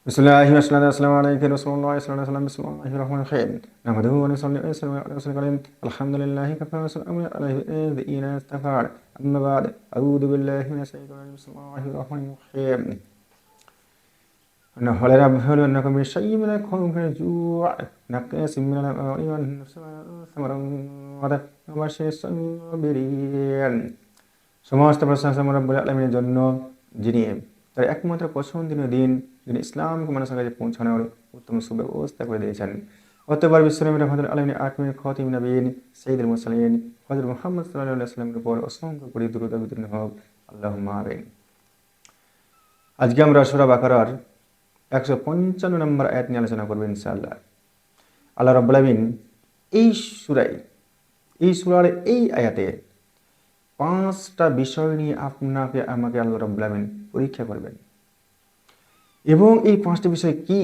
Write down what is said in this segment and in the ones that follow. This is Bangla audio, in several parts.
बिस्मिल्लाहि अस्सलामु अलैहि रसूलुल्लाहि सल्लल्लाहु अलैहि वसल्लम बिस्मिल्लाहिर रहमानिर रहीम नहमदुहु व नुसल्ली व नसल्लिमु अला रसूलिल करीम अल्हम्दुलिल्लाहि कफ़ा व सल्लामु अलैहि नबiyina इस्तग़फ़ार अम्मा बाद अऊज़ु बिल्लाहि मिनश शैतानिर रजीम बिस्मिल्लाहिर रहमानिर रहीम ولنبلونكم بشيء من الخوف والجوع ونقص من الأموال والأنفس والثمرات وبشر الصابرين। সমস্ত প্রশংসা রব্বুল আলামিনের জন্য, যিনি তার একমাত্র পছন্দনীয় দিন, যিনি ইসলামকে মানুষের কাছে পৌঁছানোর উত্তম সুব্যবস্থা করে দিয়েছেন। অতঃপর বিশ্বনবী রহমতুল আলামিন আখির খাতিম নবীন সাইয়্যিদুল মুরসালিন হযরত মুহাম্মদ সাল্লাল্লাহু আলাইহি ওয়াসাল্লামের উপর অসংখ্য কোটি দরুদ বিতরণ হোক, আল্লাহুম্মা আমিন। আজকে আমরা সূরা বাকারার 155 নম্বর আয়াত নিয়ে আলোচনা করব ইনশাআল্লাহ। আল্লাহ রাব্বুল আলামিন এই সূরার এই আয়াতে 5টা বিষয় নিয়ে আপনাকে আমাকে আল্লাহ রাব্বুল আলামিন পরীক্ষা করবেন। এবং এই 5টি বিষয় কি,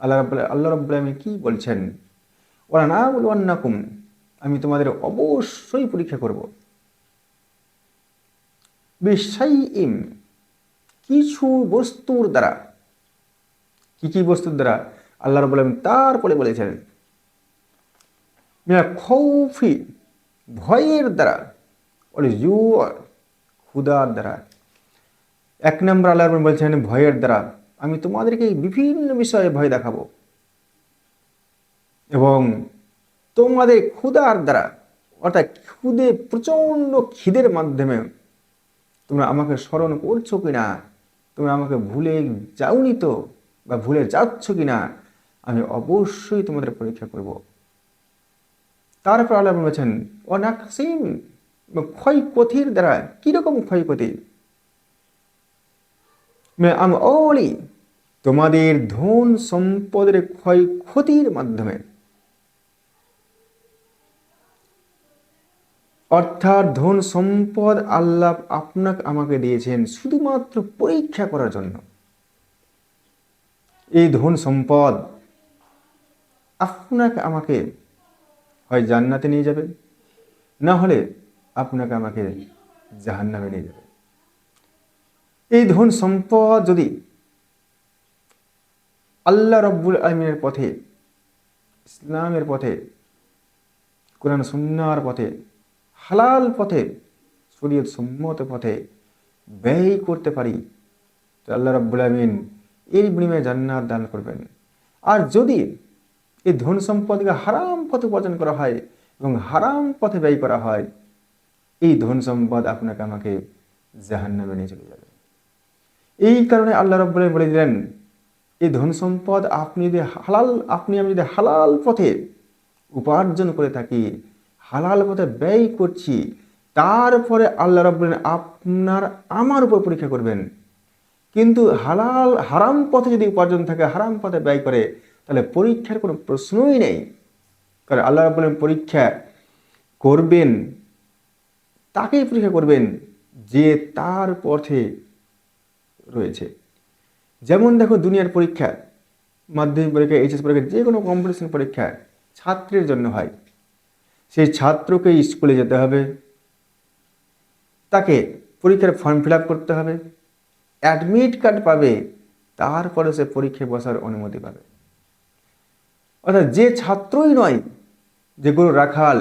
আল্লাহ রাব্বুল আলামিন কি বলছেন? ওয়ালা নাবলুওয়ান্নাকুম, আমি তোমাদের অবশ্যই পরীক্ষা করব। বিশাইইম, কিছু বস্তুর দ্বারা। কি বস্তুর দ্বারা? আল্লাহ রাব্বুল আলামিন তারপরে বলেছেন মিনাল খাউফি, ভয়ের দ্বারা, ওয়াল জুউ, ক্ষুধার দ্বারা। 1 নম্বর আল্লাহ রাব্বুল আলামিন বলছেন ভয়ের দ্বারা, আমি তোমাদেরকে বিভিন্ন বিষয়ে ভয় দেখাবো। এবং তোমাদের ক্ষুধার দ্বারা, অর্থাৎ প্রচণ্ড খিদের মাধ্যমে তোমরা আমাকে স্মরণ করছো কিনা, তোমরা আমাকে ভুলে যাওনি তো, বা ভুলে যাচ্ছ কিনা, আমি অবশ্যই তোমাদের পরীক্ষা করব। তারপর আল্লাহ বলেছেন অনাকসিম, ক্ষয়ক্ষতির দ্বারা। কিরকম ক্ষয়ক্ষতি? আমি অলি, তোমাদের ধন সম্পদের ক্ষয়ক্ষতির মাধ্যমে। অর্থাৎ ধন সম্পদ আল্লাহ আপনাকে আমাকে দিয়েছেন শুধুমাত্র পরীক্ষা করার জন্য। এই ধন সম্পদ আপনাকে আমাকে হয় জান্নাতে নিয়ে যাবে, না হলে আপনাকে আমাকে জাহান্নামে নিয়ে যাবে। এই ধন সম্পদ যদি আল্লাহ রাব্বুল আলামিনের পথে, ইসলামের পথে, কোরআন সুন্নাহর পথে, হালাল পথে, শরীয়ত সম্মত পথে ব্যয় করতে পারি, তো আল্লাহ রাব্বুল আলামিন এর বিনিময়ে জান্নাত দান করবেন। আর যদি এই ধন সম্পদকে হারাম পথে উপার্জন করা হয় এবং হারাম পথে ব্যয় করা হয়, এই ধন সম্পদ আপনাকে আমাকে জাহান্নামে নিয়ে চলে যাবে। এই কারণে আল্লাহ রাব্বুল আলামিন বলে দিলেন, এই ধন সম্পদ আমি যদি হালাল পথে উপার্জন করে থাকি, হালাল পথে ব্যয় করছি, তারপরে আল্লাহ রাব্বুল আলামিন আমার উপর পরীক্ষা করবেন। কিন্তু হারাম পথে যদি উপার্জন থাকে, হারাম পথে ব্যয় করে, তাহলে পরীক্ষার কোনো প্রশ্নই নেই। কারণ আল্লাহ রাব্বুল আলামিন পরীক্ষা করবেন, তাকেই পরীক্ষা করবেন যে তার পথে রয়েছে। যেমন দেখো, দুনিয়ার পরীক্ষা, মাধ্যমিক পরীক্ষা, এইচএস পরীক্ষা, যে কোনো কম্পিটিশন পরীক্ষা ছাত্রের জন্য হয়। সেই ছাত্রকে স্কুলে যেতে হবে, তাকে পরীক্ষার ফর্ম ফিল আপ করতে হবে, অ্যাডমিট কার্ড পাবে, তারপরে সে পরীক্ষায় বসার অনুমতি পাবে। অর্থাৎ যে ছাত্রই নয়, যে কোনো রাখাল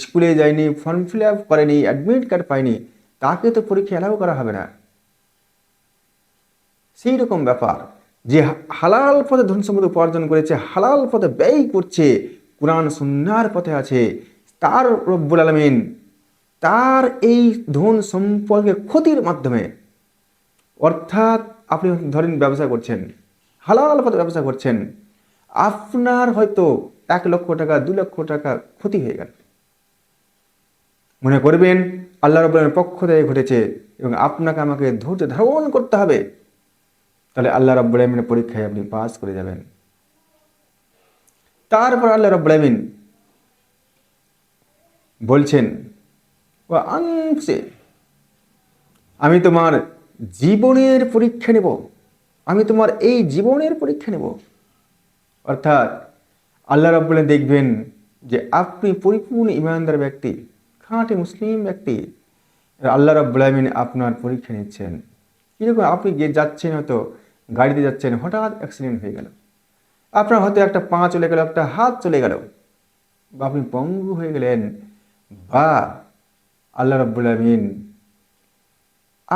স্কুলে যায়নি, ফর্ম ফিল আপ করেনি, অ্যাডমিট কার্ড পায়নি, তাকে তো পরীক্ষা অ্যালাউ করা হবে না। সেই রকম ব্যাপার, যে হালাল পথে ধন সম্পদ উপার্জন করেছে, হালাল পথে ব্যয় করছে, কোরআন সুন্নাহর পথে আছে, তার রব্বুল আলামিন তার এই ধন সম্পদকে ক্ষতির মাধ্যমে, অর্থাৎ আপনি ধরেন ব্যবসা করছেন, হালাল পথে ব্যবসা করছেন, আপনার হয়তো 1 লক্ষ টাকা 2 লক্ষ টাকা ক্ষতি হয়ে গেল, মনে করবেন আল্লাহ রাব্বুল আলামিনের পক্ষ থেকে ঘটেছে এবং আপনাকে আমাকে ধৈর্য ধারণ করতে হবে, তাহলে আল্লাহ রাব্বুল আলামিনের পরীক্ষায় আপনি পাস করে যাবেন। তারপর আল্লাহ রাব্বুল আলামিন বলছেন ওয়া আনফুসে, আমি তোমার জীবনের পরীক্ষা নেব, আমি তোমার এই জীবনের পরীক্ষা নেব। অর্থাৎ আল্লাহ রাব্বুল আলামিন দেখবেন যে আপনি পরিপূর্ণ ঈমানদার ব্যক্তি, খাঁটি মুসলিম ব্যক্তি, আল্লাহ রাব্বুল আলামিন আপনার পরীক্ষা নিচ্ছেন। কিরকম? আপনি যাচ্ছেন হয়তো গাড়িতে যাচ্ছেন, হঠাৎ অ্যাক্সিডেন্ট হয়ে গেল, আপনার হয়তো একটা পা চলে গেল, একটা হাত চলে গেল, বা আপনি পঙ্গু হয়ে গেলেন, বা আল্লাহ রাব্বুল আমিন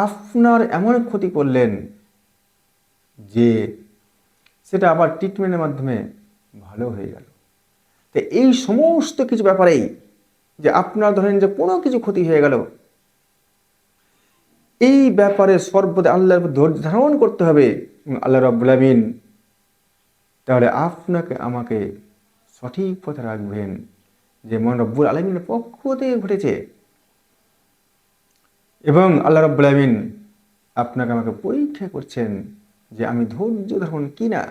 আপনার এমন ক্ষতি করলেন যে সেটা আবার ট্রিটমেন্টের মাধ্যমে ভালো হয়ে গেল। তো এই সমস্ত কিছু ব্যাপারেই যে আপনার ধরেন যে কোনো কিছু ক্ষতি হয়ে গেল, এই ব্যাপারে সর্বদা আল্লাহর উপর ধৈর্য ধারণ করতে হবে। আল্লাহ রাব্বুল আমিন তাহলে আপনাকে আমাকে সঠিক পথে রাখবেন, যে মহান রব্বুল আলামিনের পক্ষ থেকে ঘটেছে, এবং আল্লাহ রাব্বুল আমিন আপনাকে আমাকে পরীক্ষা করছেন যে আমি ধৈর্য ধারণ কিনা।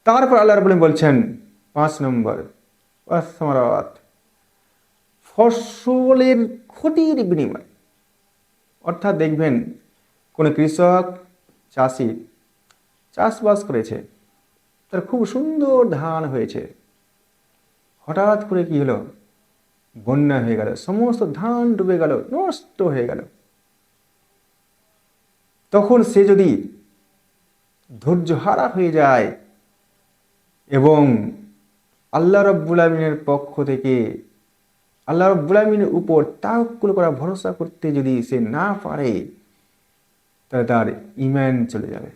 তারপর আল্লাহ রাব্বুল আমিন বলছেন 5 নম্বর, ওয়াসসামারাত, ফসলের ক্ষতির বিনিময়। অর্থাৎ দেখবেন কোনো কৃষক, চাষি চাষবাস করেছে, তার খুব সুন্দর ধান হয়েছে, হঠাৎ করে কি হলো, বন্যা হয়ে গেল, সমস্ত ধান ডুবে গেল, নষ্ট হয়ে গেল। তখন সে যদি ধৈর্যহারা হয়ে যায় এবং আল্লাহ রাব্বুল আমিনের পক্ষ থেকে আল্লাহ রাব্বুল আমিনের উপর তাওয়াক্কুল করা, ভরসা করতে যদি সে না পারে, তাহলে তার ঈমান চলে যাবে।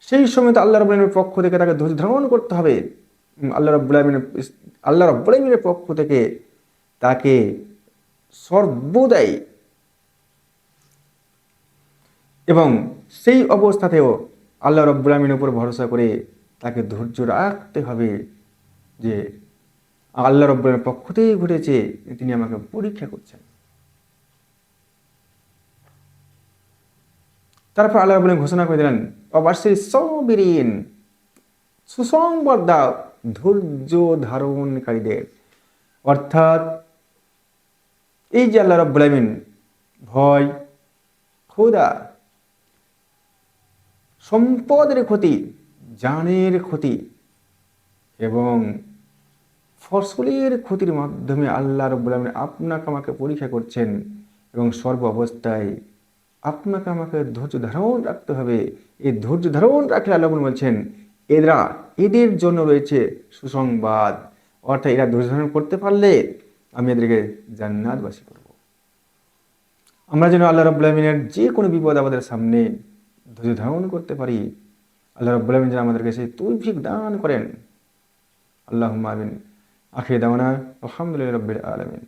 সেই সময় তো আল্লাহ রাব্বুল আমিনের পক্ষ থেকে তাকে ধৈর্য ধারণ করতে হবে। আল্লাহ রাব্বুল আমিনের পক্ষ থেকে তাকে সর্বদাই, এবং সেই অবস্থাতেও আল্লাহ রাব্বুল আমিনের উপর ভরসা করে তাকে ধৈর্য রাখতে হবে যে আল্লাহ রাব্বুল আমিনের পক্ষ থেকেই ঘটেছে, তিনি আমাকে পরীক্ষা করছেন। তারপর আল্লাহ রাব্বুল আমিন ঘোষণা করে দিলেন, অবাশির সাবিরিন, সুসংবাদ দাও ধৈর্য ধারণকারীদের। অর্থাৎ এই যে আল্লাহ রাব্বুল আমিন ভয়, ক্ষুধা, সম্পদের ক্ষতি, জানের ক্ষতি এবং ফসলের ক্ষতির মাধ্যমে আল্লাহ রাব্বুল আমিন আপনাকে আমাকে পরীক্ষা করছেন, এবং সর্ব অবস্থায় আপনাকে আমাকে ধৈর্য ধারণ রাখতে হবে। এই ধৈর্য ধারণ রাখলে আল্লাহ বলছেন এদের জন্য রয়েছে সুসংবাদ। অর্থাৎ এরা ধৈর্য ধারণ করতে পারলে আমি এদেরকে জান্নাতবাসী করব। আমরা যেন আল্লাহ রাব্বুল আমিনের যে কোনো বিপদ আমাদের সামনে ধৈর্য ধারণ করতে পারি, আল্লাহ রাব্বুল আমিন যেন আমাদেরকে সেই তৌফিক দান করেন। আল্লাহুম্মা আমিন। আখির দাওয়ানা আলহামদুলিল্লাহি রাব্বিল আলামিন।